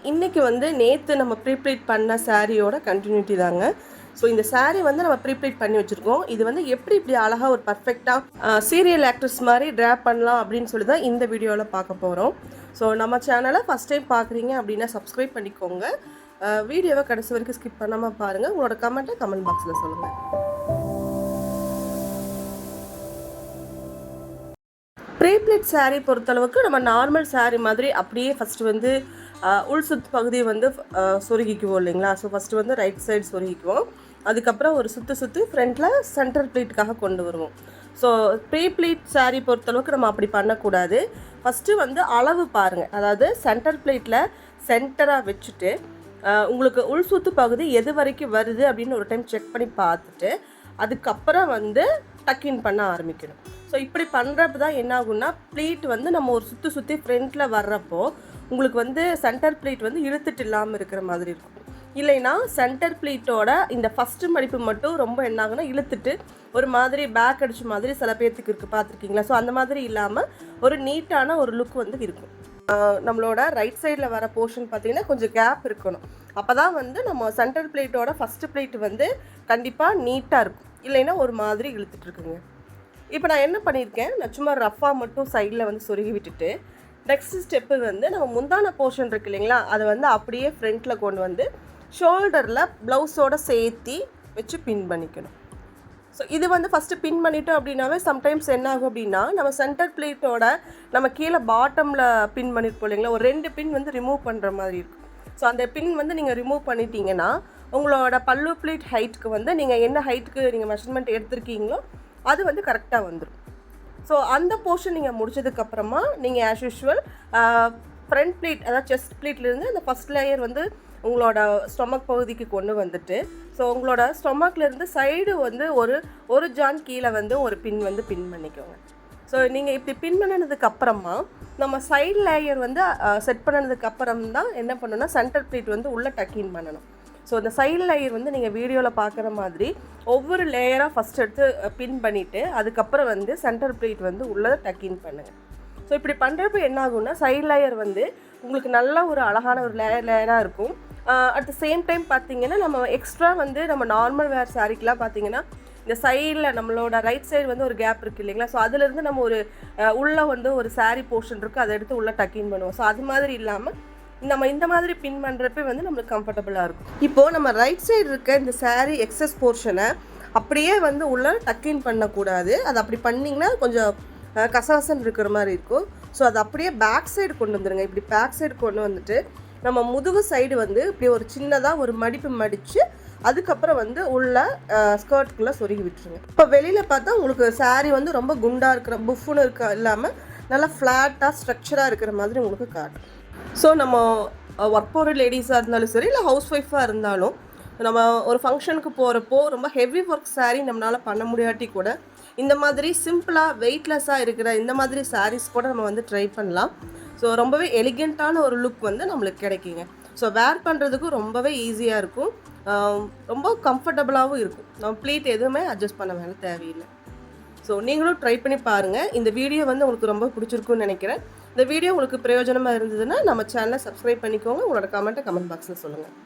இன்னைக்கு வந்து நேற்று நம்ம ப்ரீப்ளீட் பண்ண சாரியோட கண்டினியூட்டி தாங்க. ஸோ இந்த சாரீ வந்து நம்ம ப்ரீப்ளீட் பண்ணி வச்சுருக்கோம். இது வந்து எப்படி இப்படி அழகாக ஒரு பர்ஃபெக்டாக சீரியல் ஆக்ட்ரஸ் மாதிரி ட்ராப் பண்ணலாம் அப்படின்னு சொல்லி தான் இந்த வீடியோவில் பார்க்க போகிறோம். ஸோ நம்ம சேனலை ஃபஸ்ட் டைம் பார்க்குறீங்க அப்படின்னா சப்ஸ்கிரைப் பண்ணிக்கோங்க. வீடியோவை கடைசி வரைக்கும் ஸ்கிப் பண்ணாமல் பாருங்கள். உங்களோட கமெண்ட்டை கமெண்ட் பாக்ஸில் சொல்லுங்கள். ப்ரீப்ளீட் சாரீ பொறுத்தளவுக்கு நம்ம நார்மல் சாரீ மாதிரி அப்படியே ஃபஸ்ட்டு வந்து உள் சுத்து பகுதியை வந்து சொருகிக்குவோம் இல்லைங்களா. ஸோ ஃபஸ்ட்டு வந்து ரைட் சைடு சொருகிக்குவோம். அதுக்கப்புறம் ஒரு சுற்றி ஃப்ரண்ட்டில் சென்டர் ப்ளீட்டுக்காக கொண்டு வருவோம். ஸோ ப்ரீப்ளீட் சாரீ பொறுத்தளவுக்கு நம்ம அப்படி பண்ணக்கூடாது. ஃபஸ்ட்டு வந்து அளவு பாருங்கள். அதாவது சென்டர் ப்ளீட்டில் சென்டராக வச்சுட்டு உங்களுக்கு உள் சுத்து பகுதி எது வரைக்கும் வருது அப்படின்னு ஒரு டைம் செக் பண்ணி பார்த்துட்டு அதுக்கப்புறம் வந்து டக்கின் பண்ண ஆரம்பிக்கணும். ஸோ இப்படி பண்ணுறப்ப தான் என்ன ஆகும்னா ப்ளீட் வந்து நம்ம ஒரு சுற்றி ஃப்ரண்ட்டில் வர்றப்போ உங்களுக்கு வந்து சென்டர் ப்ளீட் வந்து இழுத்துட்டு இல்லாமல் இருக்கிற மாதிரி இருக்கும். இல்லைன்னா சென்டர் ப்ளீட்டோட இந்த ஃபஸ்ட்டு மடிப்பு மட்டும் ரொம்ப என்ன ஆகுனா இழுத்துட்டு ஒரு மாதிரி பேக் அடிச்ச மாதிரி சில பேர்த்துக்கு இருக்குது, பார்த்துருக்கீங்களா. ஸோ அந்த மாதிரி இல்லாமல் ஒரு நீட்டான ஒரு லுக் வந்து இருக்கும். நம்மளோட ரைட் சைடில் வர போர்ஷன் பார்த்திங்கன்னா கொஞ்சம் கேப் இருக்கணும். அப்போ தான் வந்து நம்ம சென்டர் ப்ளீட்டோட ஃபஸ்ட்டு ப்ளீட் வந்து கண்டிப்பாக நீட்டாக இருக்கும். இல்லைன்னா ஒரு மாதிரி இழுத்துட்ருக்குங்க. இப்போ நான் என்ன பண்ணியிருக்கேன், நான் சும்மா ரஃபாக மட்டும் சைடில் வந்து சொருகி விட்டுட்டு நெக்ஸ்ட் ஸ்டெப்பு வந்து நம்ம முந்தான போர்ஷன் இருக்குது இல்லைங்களா, அதை வந்து அப்படியே ஃப்ரண்ட்டில் கொண்டு வந்து ஷோல்டரில் ப்ளவுஸோடு சேர்த்தி வச்சு பின் பண்ணிக்கணும். ஸோ இது வந்து ஃபஸ்ட்டு பின் பண்ணிட்டோம் அப்படின்னாவே சம்டைம்ஸ் என்ன ஆகும் அப்படின்னா நம்ம சென்டர் ப்ளீட்டோட நம்ம கீழே பாட்டமில் பின் பண்ணியிருப்போம் இல்லைங்களா, ஒரு 2 பின் வந்து ரிமூவ் பண்ணுற மாதிரி இருக்கும். ஸோ அந்த பின் வந்து நீங்கள் ரிமூவ் பண்ணிட்டீங்கன்னா உங்களோட பல்லு ப்ளீட் ஹைட்டுக்கு வந்து நீங்கள் என்ன ஹைட்டுக்கு நீங்கள் மெஷர்மெண்ட் எடுத்திருக்கீங்களோ அது வந்து கரெக்டாக வந்துடும். ஸோ அந்த போர்ஷன் நீங்கள் முடிச்சதுக்கப்புறமா நீங்கள் ஆஸ் யூஷுவல் ஃப்ரண்ட் ப்ளீட் அதாவது செஸ்ட் ப்ளீட்லேருந்து அந்த ஃபஸ்ட் லேயர் வந்து உங்களோட ஸ்டொமக் பகுதிக்கு கொண்டு வந்துட்டு ஸோ உங்களோட ஸ்டொமக்லேருந்து சைடு வந்து ஒரு ஜான் கீழே வந்து ஒரு பின் வந்து பின் பண்ணிக்கோங்க. ஸோ நீங்கள் இப்படி பின் பண்ணினதுக்கப்புறமா நம்ம சைடு லேயர் வந்து செட் பண்ணினதுக்கப்புறம் தான் என்ன பண்ணணும்னா சென்டர் ப்ளீட் வந்து உள்ளே டக்கின் பண்ணணும். ஸோ இந்த சைடு லேயர் வந்து நீங்கள் வீடியோவில் பார்க்குற மாதிரி ஒவ்வொரு லேயராக ஃபஸ்ட் எடுத்து பின் பண்ணிவிட்டு அதுக்கப்புறம் வந்து சென்டர் ப்ளீட் வந்து உள்ளே டக்கின் பண்ணுங்கள். ஸோ இப்படி பண்ணுறப்ப என்ன ஆகும்னா சைடு லேயர் வந்து உங்களுக்கு நல்ல ஒரு அழகான ஒரு லேயராக இருக்கும். அட் த சேம் டைம் பார்த்திங்கன்னா நம்ம எக்ஸ்ட்ரா வந்து நம்ம நார்மல் வேர் சாரீக்கெலாம் பார்த்திங்கன்னா இந்த சைடில் நம்மளோட ரைட் சைடு வந்து ஒரு கேப் இருக்குது இல்லைங்களா. ஸோ அதுலேருந்து நம்ம ஒரு உள்ளே வந்து ஒரு சாரீ போர்ஷன் இருக்குது, அதை எடுத்து உள்ளே டக்கின் பண்ணுவோம். ஸோ அது மாதிரி இல்லாமல் நம்ம இந்த மாதிரி பின் பண்ணுறப்ப வந்து நம்மளுக்கு கம்ஃபர்டபுளாக இருக்கும். இப்போது நம்ம ரைட் சைடு இருக்க இந்த சாரீ எக்ஸஸ் போர்ஷனை அப்படியே வந்து உள்ளே டக்கின் பண்ணக்கூடாது. அது அப்படி பண்ணிங்கன்னா கொஞ்சம் கசகசன்னு இருக்கிற மாதிரி இருக்கும். ஸோ அது அப்படியே பேக் சைடு கொண்டு வந்துடுங்க. இப்படி பேக் சைடு கொண்டு வந்துட்டு நம்ம முதுகு சைடு வந்து இப்படி ஒரு சின்னதாக ஒரு மடிப்பு மடித்து அதுக்கப்புறம் வந்து உள்ள ஸ்கர்ட்டுக்குள்ளே சொருகி விட்டுருங்க. இப்போ வெளியில் பார்த்தா உங்களுக்கு சாரீ வந்து ரொம்ப குண்டாக இருக்கிற புஃப்னு இல்லாமல் நல்லா ஃப்ளாட்டாக ஸ்ட்ரக்சராக இருக்கிற மாதிரி உங்களுக்கு காட்டும். ஸோ நம்ம ஒர்க் போகிற லேடிஸாக இருந்தாலும் சரி இல்லை ஹவுஸ் ஒய்ஃபாக இருந்தாலும் நம்ம ஒரு ஃபங்க்ஷனுக்கு போகிறப்போ ரொம்ப ஹெவி ஒர்க் சாரீ நம்மளால் பண்ண முடியாட்டி கூட இந்த மாதிரி சிம்பிளாக வெயிட்லெஸ்ஸாக இருக்கிற இந்த மாதிரி சாரீஸ் கூட நம்ம வந்து ட்ரை பண்ணலாம். ஸோ ரொம்பவே எலிகெண்ட்டான ஒரு லுக் வந்து நம்மளுக்கு கிடைக்குங்க. ஸோ வேர் பண்ணுறதுக்கும் ரொம்பவே ஈஸியாக இருக்கும், ரொம்ப கம்ஃபர்டபுளாகவும் இருக்கும். நம்ம ப்ளீட் எதுவுமே அட்ஜஸ்ட் பண்ண வேலை தேவையில்லை. ஸோ நீங்களும் ட்ரை பண்ணி பாருங்கள். இந்த வீடியோ வந்து உங்களுக்கு ரொம்ப பிடிச்சிருக்குன்னு நினைக்கிறேன். இந்த வீடியோ உங்களுக்கு பிரயோஜனமாக இருந்ததுன்னா நம்ம சேனலை சப்ஸ்கிரைப் பண்ணிக்கோங்க. உங்களோட கமெண்ட்டை கமெண்ட் பாக்ஸில் சொல்லுங்கள்.